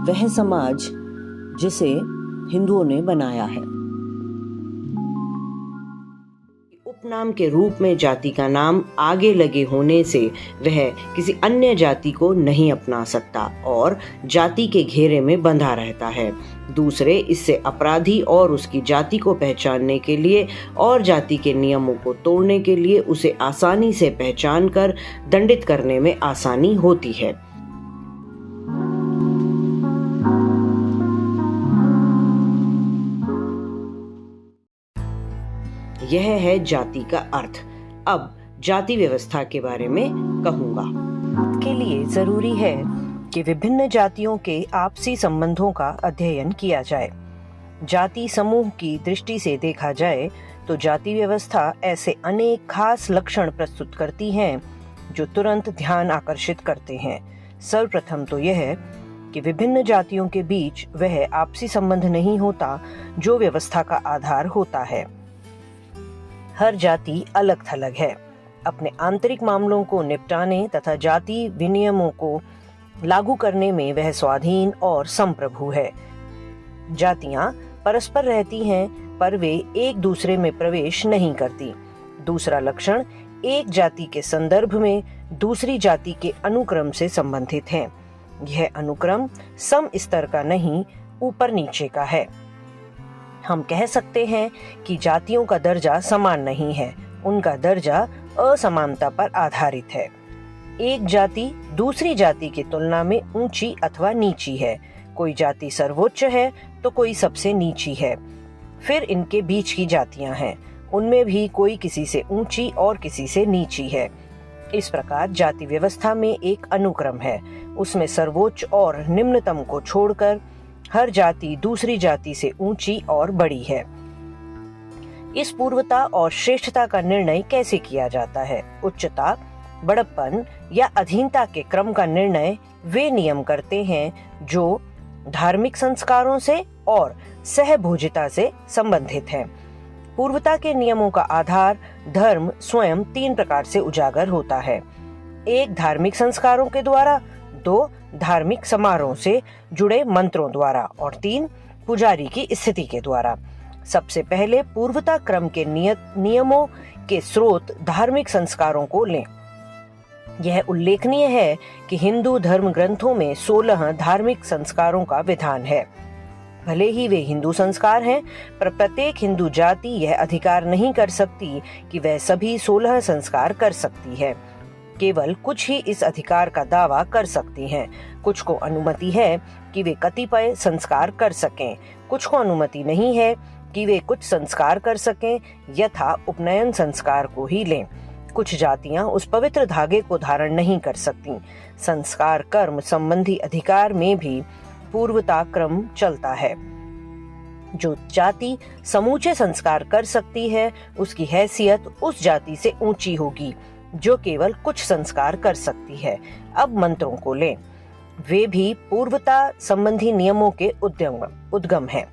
वह समाज जिसे हिंदुओं ने बनाया है। उपनाम के रूप में जाति का नाम आगे लगे होने से वह किसी अन्य जाति को नहीं अपना सकता और जाति के घेरे में बंधा रहता है। दूसरे इससे अपराधी और उसकी जाति को पहचानने के लिए और जाति के नियमों को तोड़ने के लिए उसे आसानी से पहचान कर दंडित करने में आसानी होती है। यह है जाति का अर्थ। अब जाति व्यवस्था के बारे में कहूंगा। इसके लिए जरूरी है कि विभिन्न जातियों के आपसी संबंधों का अध्ययन किया जाए। जाति समूह की दृष्टि से देखा जाए तो जाति व्यवस्था ऐसे अनेक खास लक्षण प्रस्तुत करती हैं जो तुरंत ध्यान आकर्षित करते हैं। सर्वप्रथम तो यह है कि विभिन्न जातियों के बीच वह आपसी संबंध नहीं होता जो व्यवस्था का आधार होता है। हर जाति अलग थलग है। अपने आंतरिक मामलों को निपटाने तथा जाति विनियमों को लागू करने में वह स्वाधीन और संप्रभु है। जातियां परस्पर रहती हैं पर वे एक दूसरे में प्रवेश नहीं करती। दूसरा लक्षण, एक जाति के संदर्भ में दूसरी जाति के अनुक्रम से संबंधित है। यह अनुक्रम सम स्तर का नहीं, ऊपर नीचे का है। हम कह सकते हैं कि जातियों का दर्जा समान नहीं है, उनका दर्जा असमानता पर आधारित है। एक जाति दूसरी जाति की तुलना में ऊंची अथवा नीची है। कोई जाति सर्वोच्च है तो कोई सबसे नीची है। फिर इनके बीच की जातियां हैं, उनमें भी कोई किसी से ऊंची और किसी से नीची है। इस प्रकार जाति व्यवस्था में एक अनुक्रम है, उसमें सर्वोच्च और निम्नतम को छोड़कर हर जाति दूसरी जाति से ऊंची और बड़ी है। इस पूर्वता और श्रेष्ठता का निर्णय कैसे किया जाता है? उच्चता, बड़प्पन या अधीनता के क्रम का निर्णय वे नियम करते हैं जो धार्मिक संस्कारों से और सहभोजिता से संबंधित हैं। पूर्वता के नियमों का आधार धर्म स्वयं 3 प्रकार से उजागर होता है। 1 धार्मिक संस्कारों के द्वारा, 2 धार्मिक समारोह से जुड़े मंत्रों द्वारा और 3 पुजारी की स्थिति के द्वारा। सबसे पहले पूर्वता क्रम के नियमों के स्रोत धार्मिक संस्कारों को लें। यह उल्लेखनीय है कि हिंदू धर्म ग्रंथों में 16 धार्मिक संस्कारों का विधान है। भले ही वे हिंदू संस्कार हैं, पर प्रत्येक हिंदू जाति यह अधिकार नहीं कर सकती कि वह सभी 16 संस्कार कर सकती है। केवल कुछ ही इस अधिकार का दावा कर सकती हैं। कुछ को अनुमति है कि वे कतिपय संस्कार कर सकें, कुछ को अनुमति नहीं है कि वे कुछ संस्कार कर सकें, यथा उपनयन संस्कार को ही लें। कुछ जातियां उस पवित्र धागे को धारण नहीं कर सकती। संस्कार कर्म संबंधी अधिकार में भी पूर्वता क्रम चलता है। जो जाति समूचे संस्कार कर सकती है, उसकी हैसियत उस जाति से ऊंची होगी जो केवल कुछ संस्कार कर सकती है। अब मंत्रों को लें, वे भी पूर्वता संबंधी नियमों के उद्गम हैं।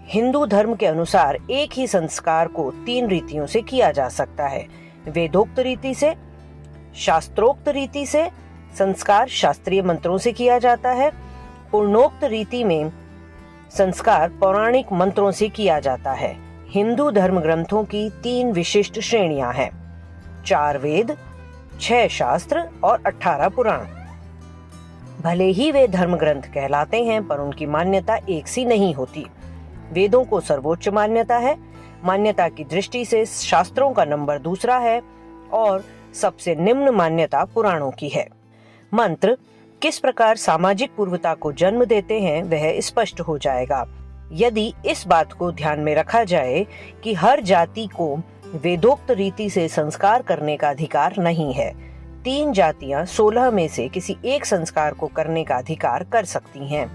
हिंदू धर्म के अनुसार एक ही संस्कार को 3 रीतियों से किया जा सकता है। वेदोक्त रीति से, शास्त्रोक्त रीति से, संस्कार शास्त्रीय मंत्रों से किया जाता है। पूर्णोक्त रीति में संस्कार पौराणिक मंत्रों से किया जाता है। हिंदू धर्म ग्रंथों की 3 विशिष्ट श्रेणियां हैं: 4 वेद, 6 शास्त्र और 18 पुराण। भले ही वे धर्म ग्रंथ कहलाते हैं, पर उनकी मान्यता एक सी नहीं होती। वेदों को सर्वोच्च मान्यता है। मान्यता की दृष्टि से शास्त्रों का नंबर दूसरा है और सबसे निम्न मान्यता पुराणों की है। मंत्र किस प्रकार सामाजिक पूर्वता को जन्म देते हैं वह स्पष्ट हो जाएगा यदि इस बात को ध्यान में रखा जाए कि हर जाति को वेदोक्त रीति से संस्कार करने का अधिकार नहीं है। 3 जातियां 16 में से किसी एक संस्कार को करने का अधिकार कर सकती हैं,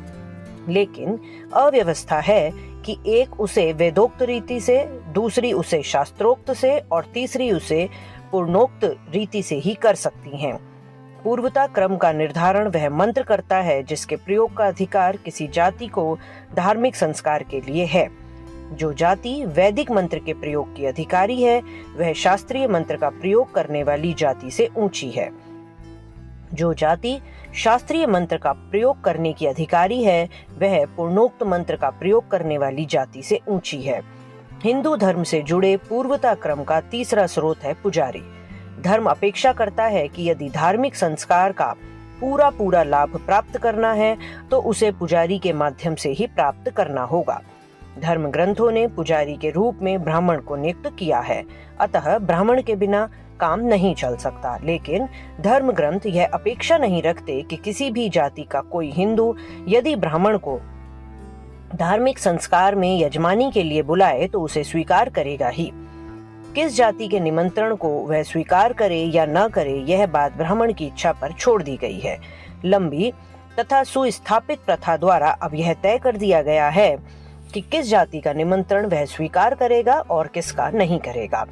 लेकिन अव्यवस्था है कि एक उसे वेदोक्त रीति से, दूसरी उसे शास्त्रोक्त से और तीसरी उसे पूर्णोक्त रीति से ही कर सकती हैं। पूर्वता क्रम का निर्धारण वह मंत्र करता है जिसके प्रयोग का अधिकार किसी जाति को धार्मिक संस्कार के लिए है। जो जाति वैदिक मंत्र के प्रयोग की अधिकारी है, वह शास्त्रीय मंत्र का प्रयोग करने वाली जाति से ऊंची है। जो जाति शास्त्रीय मंत्र का प्रयोग करने की अधिकारी है, वह पूर्णोक्त मंत्र का प्रयोग करने वाली जाति से ऊंची है। हिंदू धर्म से जुड़े पूर्वता क्रम का तीसरा स्रोत है पुजारी। धर्म अपेक्षा करता है कि यदि धार्मिक संस्कार का पूरा लाभ प्राप्त करना है तो उसे पुजारी के माध्यम से ही प्राप्त करना होगा। धर्म ग्रंथों ने पुजारी के रूप में ब्राह्मण को नियुक्त किया है, अतः ब्राह्मण के बिना काम नहीं चल सकता। लेकिन धर्म ग्रंथ यह अपेक्षा नहीं रखते कि किसी भी जाति का कोई हिंदू यदि ब्राह्मण को धार्मिक संस्कार में यजमानी के लिए बुलाए तो उसे स्वीकार करेगा ही। किस जाति के निमंत्रण को वह स्वीकार करे या न करे, यह बात ब्राह्मण की इच्छा पर छोड़ दी गई है। लंबी तथा सुस्थापित प्रथा द्वारा अब यह तय कर दिया गया है कि किस जाति का निमंत्रण वह स्वीकार करेगा और किसका नहीं करेगा।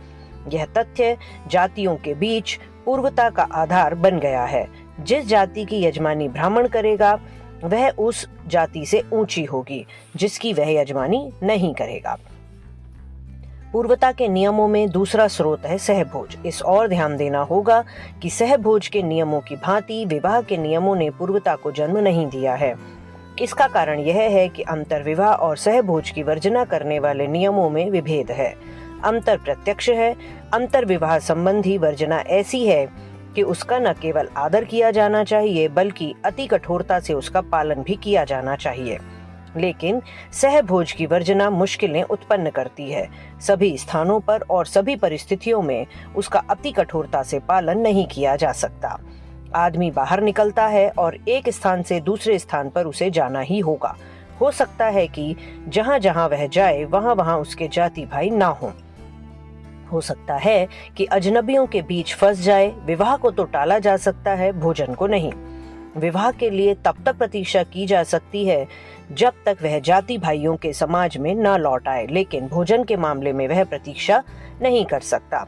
यह तथ्य जातियों के बीच पूर्वता का आधार बन गया है। जिस जाति की यजमानी ब्राह्मण करेगा वह उस जाति से ऊंची होगी, जिसकी वह यजमानी नहीं करेगा। पूर्वता के नियमों में दूसरा स्रोत है सहभोज। इस ओर ध्यान देना होगा कि सहभोज के नियमों की भांति विवाह के नियमों ने पूर्वता को जन्म नहीं दिया है। इसका कारण यह है कि अंतर विवाह और सहभोज की वर्जना करने वाले नियमों में विभेद है। अंतर प्रत्यक्ष है। अंतर विवाह संबंधी वर्जना ऐसी है कि उसका न केवल आदर किया जाना चाहिए बल्कि अति कठोरता से उसका पालन भी किया जाना चाहिए। लेकिन सहभोज की वर्जना मुश्किलें उत्पन्न करती है। सभी स्थानों पर और सभी परिस्थितियों में उसका अति कठोरता से पालन नहीं किया जा सकता। आदमी बाहर निकलता है और एक स्थान से दूसरे स्थान पर उसे जाना ही होगा। हो सकता है कि जहां जहां वह जाए वहां वहां उसके जाति भाई ना हो सकता है कि अजनबियों के बीच फंस जाए। विवाह को तो टाला जा सकता है, भोजन को नहीं। विवाह के लिए तब तक प्रतीक्षा की जा सकती है जब तक वह जाति भाइयों के समाज में न लौट आए, लेकिन भोजन के मामले में वह प्रतीक्षा नहीं कर सकता।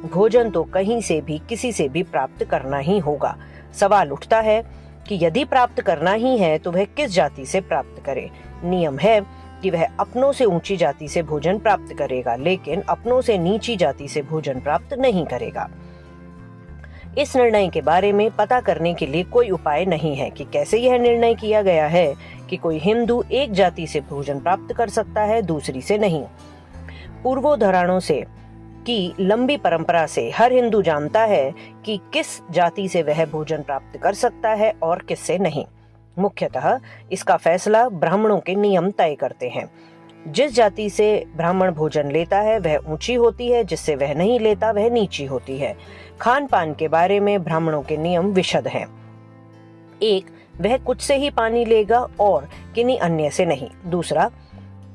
भोजन तो कहीं से भी किसी से भी प्राप्त करना ही होगा। सवाल उठता है कि यदि प्राप्त करना ही है तो वह किस जाति से प्राप्त करे। नियम है कि वह अपनों से ऊंची जाति से भोजन प्राप्त करेगा, लेकिन अपनों से नीची जाति से भोजन प्राप्त नहीं करेगा। इस निर्णय के बारे में पता करने के लिए कोई उपाय नहीं है कि कैसे यह निर्णय किया गया है कि कोई हिंदू एक जाति से भोजन प्राप्त कर सकता है, दूसरी से नहीं। पूर्वोद्धरणों से की लंबी परंपरा से हर हिंदू जानता है कि किस जाति से वह भोजन प्राप्त कर सकता है और किससे नहीं। मुख्यतः इसका फैसला ब्राह्मणों के नियम तय करते हैं। जिस जाति से ब्राह्मण भोजन लेता है वह ऊंची होती है, जिससे वह नहीं लेता वह नीची होती है। खान पान के बारे में ब्राह्मणों के नियम विशद हैं। एक, वह कुछ से ही पानी लेगा और किन्हीं अन्य से नहीं। दूसरा,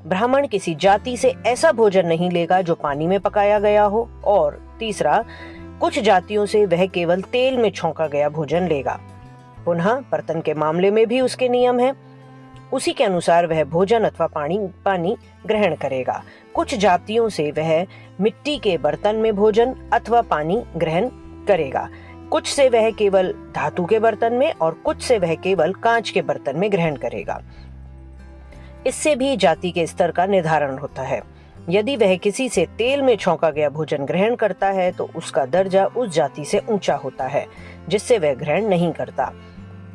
ब्राह्मण किसी जाति से ऐसा भोजन नहीं लेगा जो पानी में पकाया गया हो। और तीसरा, कुछ जातियों से वह केवल तेल में छौंका गया भोजन लेगा। पुनः बर्तन के मामले में भी उसके नियम हैं। उसी के अनुसार वह भोजन अथवा पानी ग्रहण करेगा। कुछ जातियों से वह मिट्टी के बर्तन में भोजन अथवा पानी ग्रहण करेगा। कुछ से वह केवल धातु के बर्तन में और कुछ से वह केवल कांच के बर्तन में ग्रहण करेगा। इससे भी जाति के स्तर का निर्धारण होता है। यदि वह किसी से तेल में छौंका गया भोजन ग्रहण करता है तो उसका दर्जा उस जाति से ऊंचा होता है जिससे वह ग्रहण नहीं करता।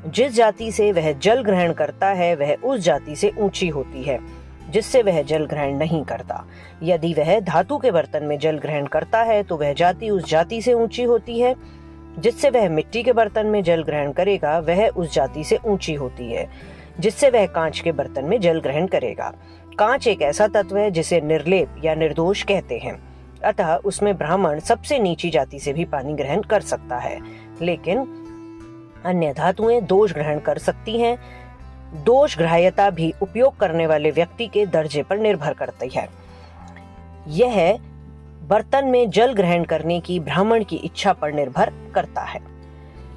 जिस जाति से वह जल ग्रहण करता है वह उस जाति से ऊंची होती है जिससे वह जल ग्रहण नहीं करता। यदि वह धातु के बर्तन में जल ग्रहण करता है तो वह जाति उस जाति से ऊंची होती है। जिससे वह मिट्टी के बर्तन में जल ग्रहण करेगा वह उस जाति से ऊंची होती है जिससे वह कांच के बर्तन में जल ग्रहण करेगा। कांच एक ऐसा तत्व है जिसे निर्लेप या निर्दोष कहते हैं, अतः उसमें ब्राह्मण सबसे नीची जाति से भी पानी ग्रहण कर सकता है, लेकिन अन्य धातुएं दोष ग्रहण कर सकती हैं। दोष ग्राह्यता भी उपयोग करने वाले व्यक्ति के दर्जे पर निर्भर करती है। यह बर्तन में जल ग्रहण करने की ब्राह्मण की इच्छा पर निर्भर करता है।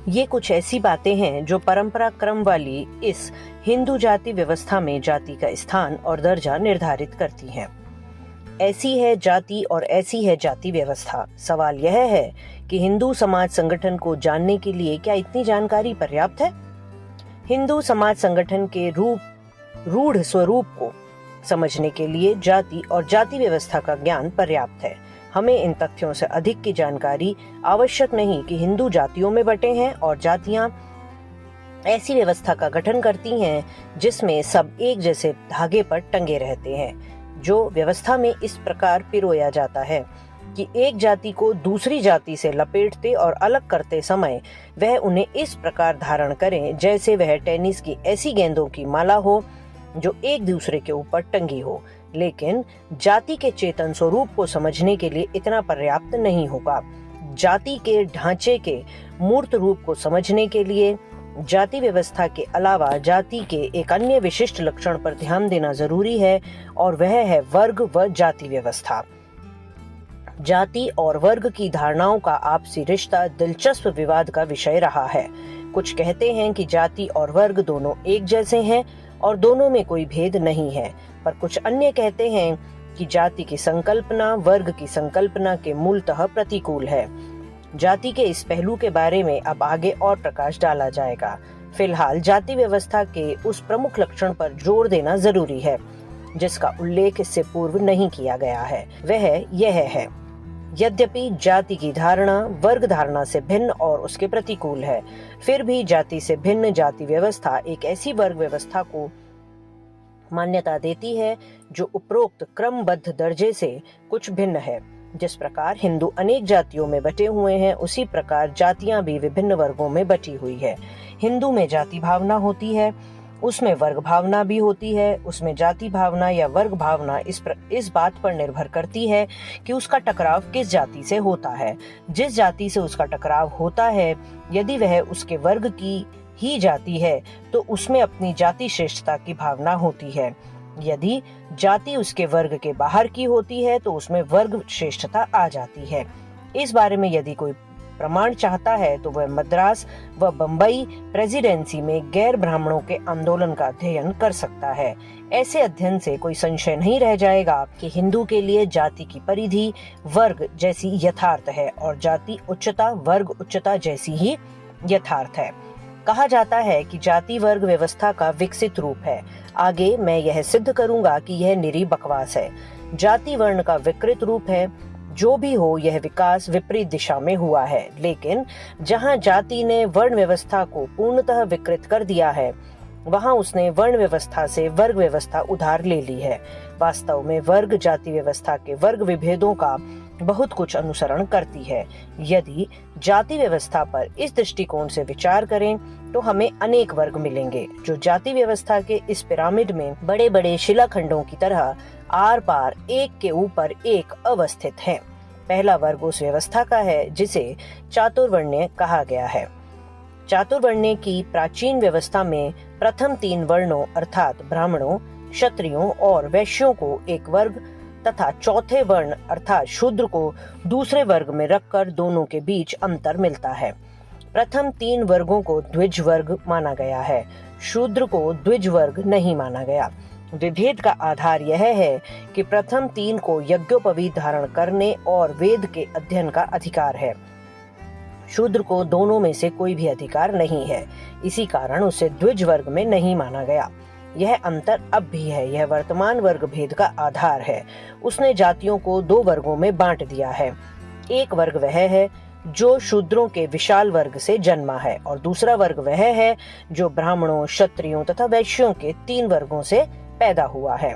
ये कुछ ऐसी बातें हैं जो परंपरा क्रम वाली इस हिंदू जाति व्यवस्था में जाति का स्थान और दर्जा निर्धारित करती हैं। ऐसी है जाति और ऐसी है जाति व्यवस्था। सवाल यह है कि हिंदू समाज संगठन को जानने के लिए क्या इतनी जानकारी पर्याप्त है? हिंदू समाज संगठन के रूढ़ स्वरूप को समझने के लिए जाति और जाति व्यवस्था का ज्ञान पर्याप्त है। हमें इन तथ्यों से अधिक की जानकारी आवश्यक नहीं कि हिंदू जातियों में बटे हैं और जातियां ऐसी व्यवस्था का गठन करती हैं जिसमें सब एक जैसे धागे पर टंगे रहते हैं, जो व्यवस्था में इस प्रकार पिरोया जाता है कि एक जाति को दूसरी जाति से लपेटते और अलग करते समय वह उन्हें इस प्रकार धारण करें जैसे वह टेनिस की ऐसी गेंदों की माला हो जो एक दूसरे के ऊपर टंगी हो। लेकिन जाति के चेतन स्वरूप को समझने के लिए इतना पर्याप्त नहीं होगा। जाति के ढांचे के मूर्त रूप को समझने के लिए जाति व्यवस्था के अलावा जाति के एक अन्य विशिष्ट लक्षण पर ध्यान देना जरूरी है, और वह है वर्ग व जाति व्यवस्था। जाति और वर्ग की धारणाओं का आपसी रिश्ता दिलचस्प विवाद का विषय रहा है। कुछ कहते हैं कि जाति और वर्ग दोनों एक जैसे हैं और दोनों में कोई भेद नहीं है, पर कुछ अन्य कहते हैं कि जाति की संकल्पना वर्ग की संकल्पना के मूलतः प्रतिकूल है। जाति के इस पहलू के बारे में अब आगे और प्रकाश डाला जाएगा। फिलहाल जाति व्यवस्था के उस प्रमुख लक्षण पर जोर देना जरूरी है जिसका उल्लेख इससे पूर्व नहीं किया गया है। वह यह है, यद्यपि जाति की धारणा वर्ग धारणा से भिन्न और उसके प्रतिकूल है, फिर भी जाति से भिन्न जाति व्यवस्था एक ऐसी वर्ग व्यवस्था को मान्यता देती है जो उपरोक्त क्रमबद्ध दर्जे से कुछ भिन्न है। जिस प्रकार हिंदू अनेक जातियों में बटे हुए हैं, उसी प्रकार जातियां भी विभिन्न वर्गों में बटी हुई है। हिंदू में जाति भावना होती है, उसमें वर्ग भावना भी होती है। उसमें जाति भावना या वर्ग भावना इस बात पर निर्भर करती है कि उसका टकराव किस जाति से होता है। जिस जाति से उसका टकराव होता है, यदि वह उसके वर्ग की ही जाति है तो उसमें अपनी जाति श्रेष्ठता की भावना होती है। यदि जाति उसके वर्ग के बाहर की होती है तो उसमें वर्ग श्रेष्ठता आ जाती है। इस बारे में यदि कोई प्रमाण चाहता है तो वह मद्रास व बंबई प्रेसिडेंसी में गैर ब्राह्मणों के आंदोलन का अध्ययन कर सकता है। ऐसे अध्ययन से कोई संशय नहीं रह जाएगा कि हिंदू के लिए जाति की परिधि वर्ग जैसी यथार्थ है और जाति उच्चता वर्ग उच्चता जैसी ही यथार्थ है। कहा जाता है कि जाति वर्ग व्यवस्था का विकसित रूप है। आगे मैं यह सिद्ध करूंगा कि यह निरी बकवास है। जाति वर्ण का विकृत रूप है। जो भी हो, यह विकास विपरीत दिशा में हुआ है, लेकिन जहां जाति ने वर्ण व्यवस्था को पूर्णतः विकृत कर दिया है, वहां उसने वर्ण व्यवस्था से वर्ग व्यवस्था उधार ले ली है। वास्तव में वर्ग जाति व्यवस्था के वर्ग विभेदों का बहुत कुछ अनुसरण करती है। यदि जाति व्यवस्था पर इस दृष्टिकोण से विचार करें तो हमें अनेक वर्ग मिलेंगे जो जाति व्यवस्था के इस पिरामिड में बड़े बड़े शिलाखंडों की तरह आर पार एक के ऊपर एक अवस्थित हैं। पहला वर्ग उस व्यवस्था का है जिसे चातुर्वर्ण्य कहा गया है। चातुर्वर्ण्य की प्राचीन व्यवस्था में प्रथम 3 वर्णों अर्थात ब्राह्मणों, क्षत्रियों और वैश्यों को एक वर्ग तथा चौथे वर्ण अर्थात शूद्र को दूसरे वर्ग में रखकर दोनों के बीच अंतर मिलता है। प्रथम 3 वर्गों को द्विज वर्ग माना गया है, शूद्र को द्विज वर्ग नहीं माना गया। विभेद का आधार यह है कि प्रथम 3 को यज्ञोपवीत धारण करने और वेद के अध्ययन का अधिकार है, शूद्र को दोनों में से कोई भी अधिकार नहीं है। इसी कारण उसे द्विज वर्ग में नहीं माना गया। यह अंतर अब भी है, यह वर्तमान वर्ग भेद का आधार है। उसने जातियों को 2 वर्गों में बांट दिया है। एक वर्ग वह है जो शूद्रों के विशाल वर्ग से जन्मा है और दूसरा वर्ग वह है जो ब्राह्मणों, क्षत्रियों तथा वैश्यों के 3 वर्गों से पैदा हुआ है।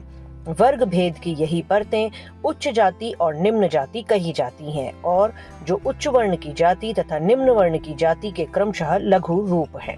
वर्ग भेद की यही परतें उच्च जाति और निम्न जाति कही जाती हैं और जो उच्च वर्ण की जाति तथा निम्न वर्ण की जाति के क्रमशः लघु रूप हैं।